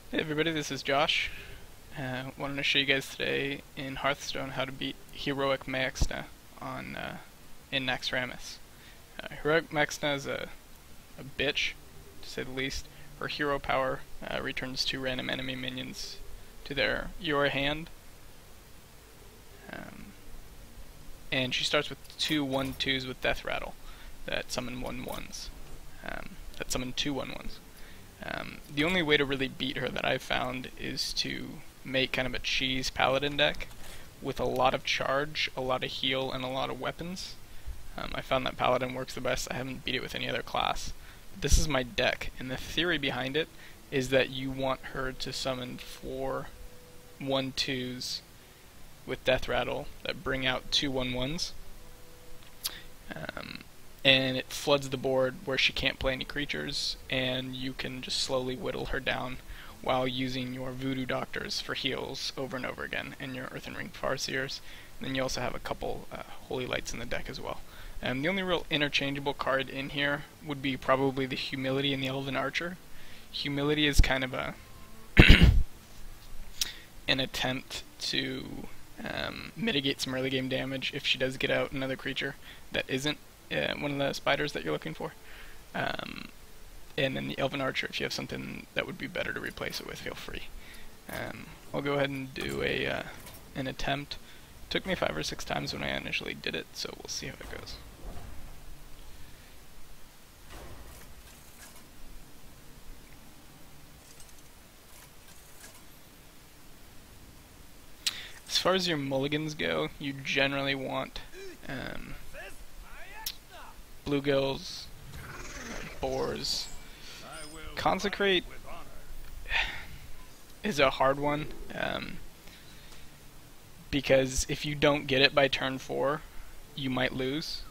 Hey everybody, this is Josh. Wanted to show you guys today in Hearthstone how to beat Heroic Maexxna on in Naxxramas. Heroic Maexxna is a bitch, to say the least. Her hero power returns 2 random enemy minions to your hand, and she starts with 2 1/2s with Death Rattle that summon 1/1s. That summon 2 1/1s. The only way to really beat her that I've found is to make kind of a cheese paladin deck with a lot of charge, a lot of heal, and a lot of weapons. I found that paladin works the best. I haven't beat it with any other class. But this is my deck, and the theory behind it is that you want her to summon 4 1/2s with Death Rattle that bring out 2 1/1s. And it floods the board where she can't play any creatures, and you can just slowly whittle her down while using your Voodoo Doctors for heals over and over again, and your Earthen Ring Farseers. And then you also have a couple Holy Lights in the deck as well. The only real interchangeable card in here would be probably the Humility and the Elven Archer. Humility is kind of a an attempt to mitigate some early game damage if she does get out another creature that isn't one of the spiders that you're looking for. And then the Elven Archer, if you have something that would be better to replace it with, feel free. I'll go ahead and do an attempt. Took me 5 or 6 times when I initially did it, so we'll see how it goes. As far as your mulligans go, you generally want bluegills, boars. Consecrate is a hard one, because if you don't get it by turn 4, you might lose.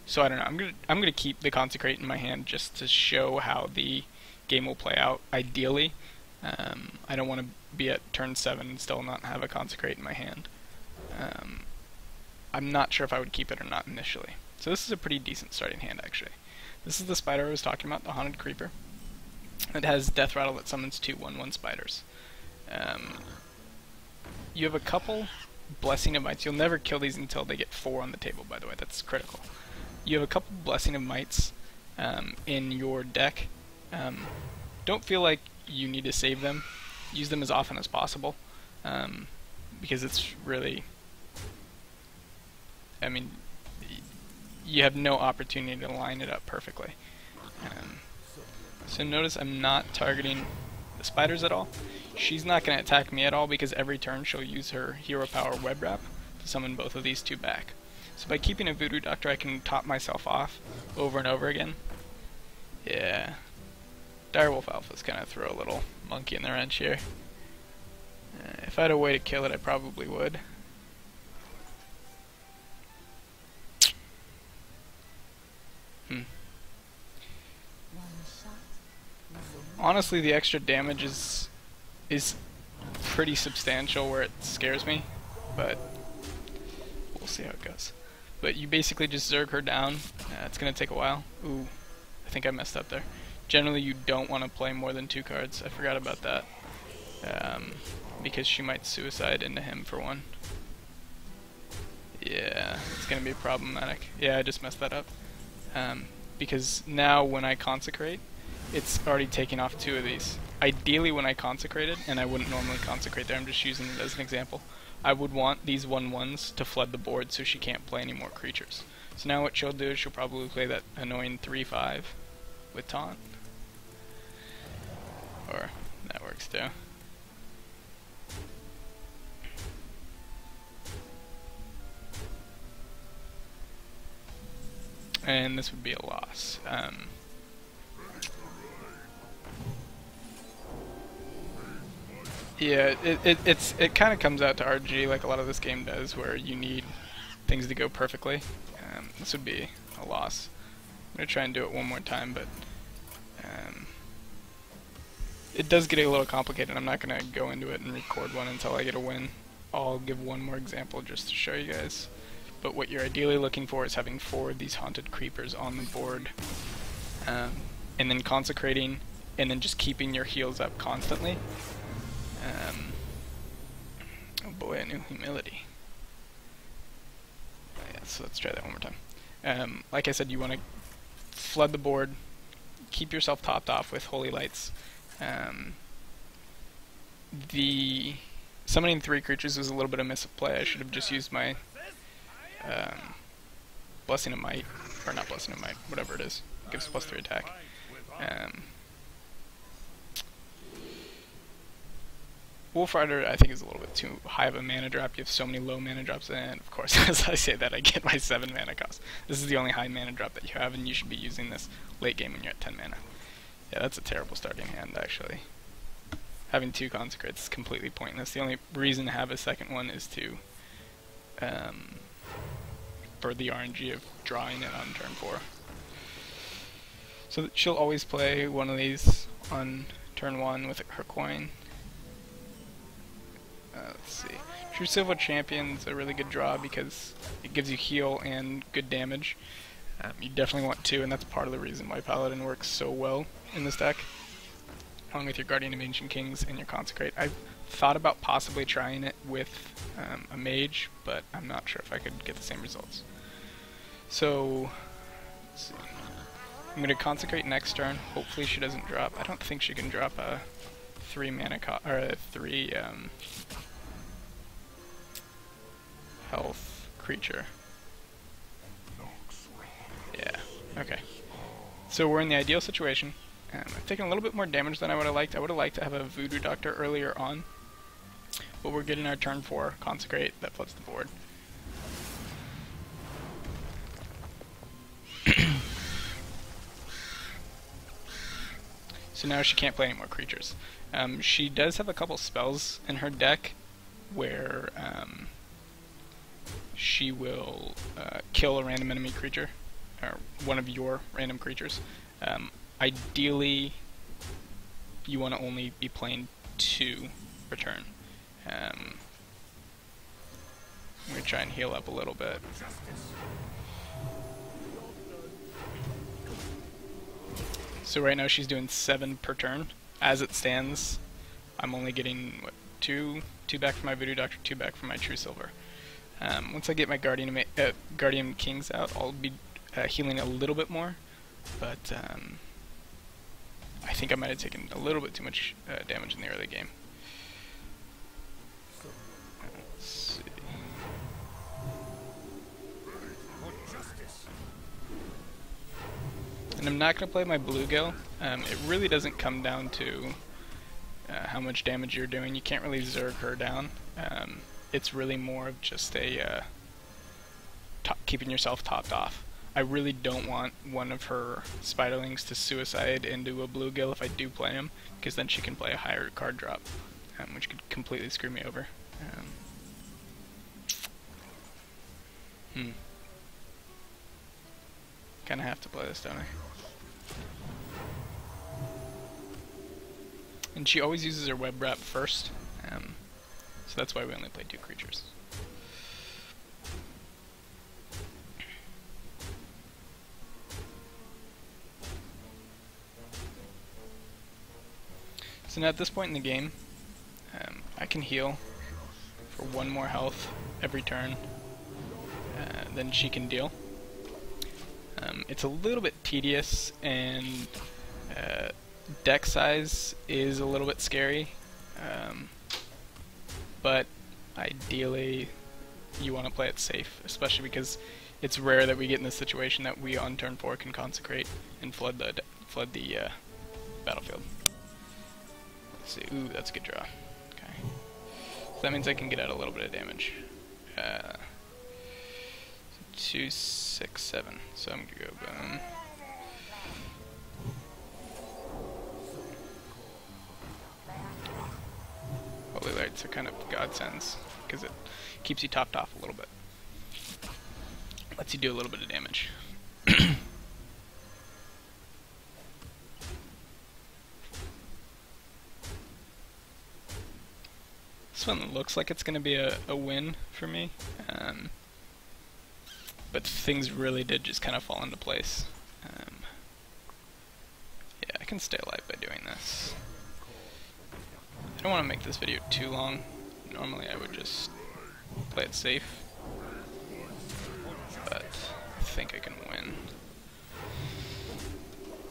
So I don't know. I'm gonna keep the Consecrate in my hand just to show how the game will play out. Ideally, I don't want to be at turn 7 and still not have a Consecrate in my hand. I'm not sure if I would keep it or not initially. So this is a pretty decent starting hand, actually. This is the spider I was talking about, the Haunted Creeper. It has Death Rattle that summons 2 1/1 spiders. You have a couple Blessing of Mights. You'll never kill these until they get 4 on the table, by the way. That's critical. You have a couple Blessing of Mights in your deck. Don't feel like you need to save them. Use them as often as possible, because it's really... I mean, you have no opportunity to line it up perfectly. So notice I'm not targeting the spiders at all. She's not going to attack me at all because every turn she'll use her Hero Power Web Wrap to summon both of these 2 back. So by keeping a Voodoo Doctor, I can top myself off over and over again. Yeah. Direwolf Alphas kind of throw a little monkey in the wrench here. If I had a way to kill it, I probably would. Honestly, the extra damage is pretty substantial where it scares me, but we'll see how it goes. But you basically just Zerg her down. It's going to take a while. Ooh, I think I messed up there. Generally, you don't want to play more than 2 cards. I forgot about that, because she might suicide into him for 1. Yeah, it's going to be problematic. Yeah, I just messed that up. Because now when I Consecrate, it's already taking off 2 of these. Ideally, when I consecrated, and I wouldn't normally consecrate there, I'm just using it as an example, I would want these 1/1s to flood the board so she can't play any more creatures. So now what she'll do is she'll probably play that annoying 3/5 with Taunt. Or, that works too. And this would be a loss. Yeah, it kind of comes out to RG like a lot of this game does, where you need things to go perfectly. This would be a loss. I'm gonna try and do it one more time, but it does get a little complicated. I'm not gonna go into it and record one until I get a win. I'll give one more example just to show you guys. But what you're ideally looking for is having 4 of these Haunted Creepers on the board, and then consecrating and then just keeping your heals up constantly. Oh boy, a new humility. Yeah, so let's try that one more time. Like I said, you want to flood the board, keep yourself topped off with holy lights. The summoning 3 creatures was a little bit of misplay. I should have just used my Blessing of Might, or not Blessing of Might, whatever it is. It gives +3 attack. Wolf Rider, I think, is a little bit too high of a mana drop. You have so many low mana drops, and of course, as I say that, I get my 7 mana cost. This is the only high mana drop that you have, and you should be using this late game when you're at 10 mana. Yeah, that's a terrible starting hand, actually. Having 2 Consecrates is completely pointless. The only reason to have a second one is to, for the RNG of drawing it on turn 4. So she'll always play one of these on turn 1 with her coin. Let's see. True Silver Champion's a really good draw because it gives you heal and good damage. You definitely want 2, and that's part of the reason why Paladin works so well in this deck, along with your Guardian of Ancient Kings and your Consecrate. I've thought about possibly trying it with a Mage, but I'm not sure if I could get the same results. So, let's see. I'm going to Consecrate next turn. Hopefully she doesn't drop. I don't think she can drop a 3 mana or a 3 health creature. Yeah, okay. So we're in the ideal situation. I've taken a little bit more damage than I would have liked. I would have liked to have a Voodoo Doctor earlier on, but we're getting our turn 4 Consecrate that floods the board. So now she can't play any more creatures. She does have a couple spells in her deck where she will kill a random enemy creature, or one of your random creatures. Ideally, you want to only be playing 2 per turn. I'm going to try and heal up a little bit. So right now she's doing 7 per turn. As it stands, I'm only getting, what, 2 back from my Voodoo Doctor, 2 back from my True Silver. Once I get my Guardian Kings out, I'll be healing a little bit more, but I think I might have taken a little bit too much damage in the early game. Let's see. And I'm not going to play my Bluegill. It really doesn't come down to how much damage you're doing. You can't really Zerg her down. It's really more of just a keeping yourself topped off. I really don't want one of her Spiderlings to suicide into a Bluegill if I do play him, because then she can play a higher card drop, which could completely screw me over. Kinda have to play this, don't I? And she always uses her Web Wrap first, so that's why we only play 2 creatures. So now at this point in the game, I can heal for 1 more health every turn, then she can deal. It's a little bit tedious, and deck size is a little bit scary, but ideally you want to play it safe, especially because it's rare that we get in this situation that we on turn 4 can Consecrate and flood the battlefield. Let's see, ooh, that's a good draw. Okay, so that means I can get out a little bit of damage. 2, 6, 7. So I'm gonna go boom. Holy lights are kind of godsends because it keeps you topped off a little bit. Lets you do a little bit of damage. This one looks like it's going to be a win for me, but things really did just kind of fall into place. Yeah, I can stay alive by doing this. I don't want to make this video too long. Normally I would just play it safe, but I think I can win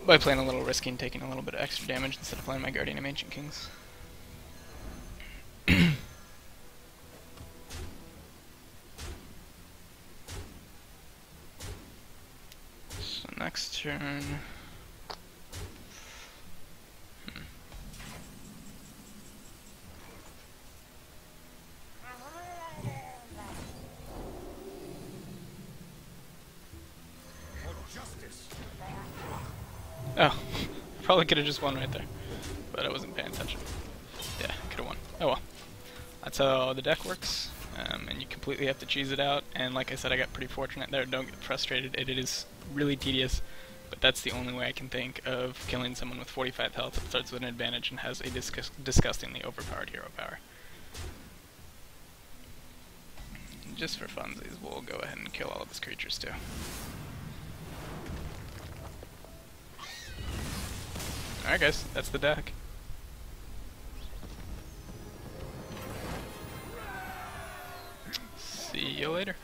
by playing a little risky and taking a little bit of extra damage instead of playing my Guardian of Ancient Kings. So next turn... Oh, probably could have just won right there, but I wasn't paying attention. Yeah, could have won. Oh well. That's how the deck works, and you completely have to cheese it out, and like I said, I got pretty fortunate there. Don't get frustrated, it is really tedious, but that's the only way I can think of killing someone with 45 health that starts with an advantage and has a disgustingly overpowered hero power. Just for funsies, we'll go ahead and kill all of his creatures too. Alright guys, that's the deck. See you later.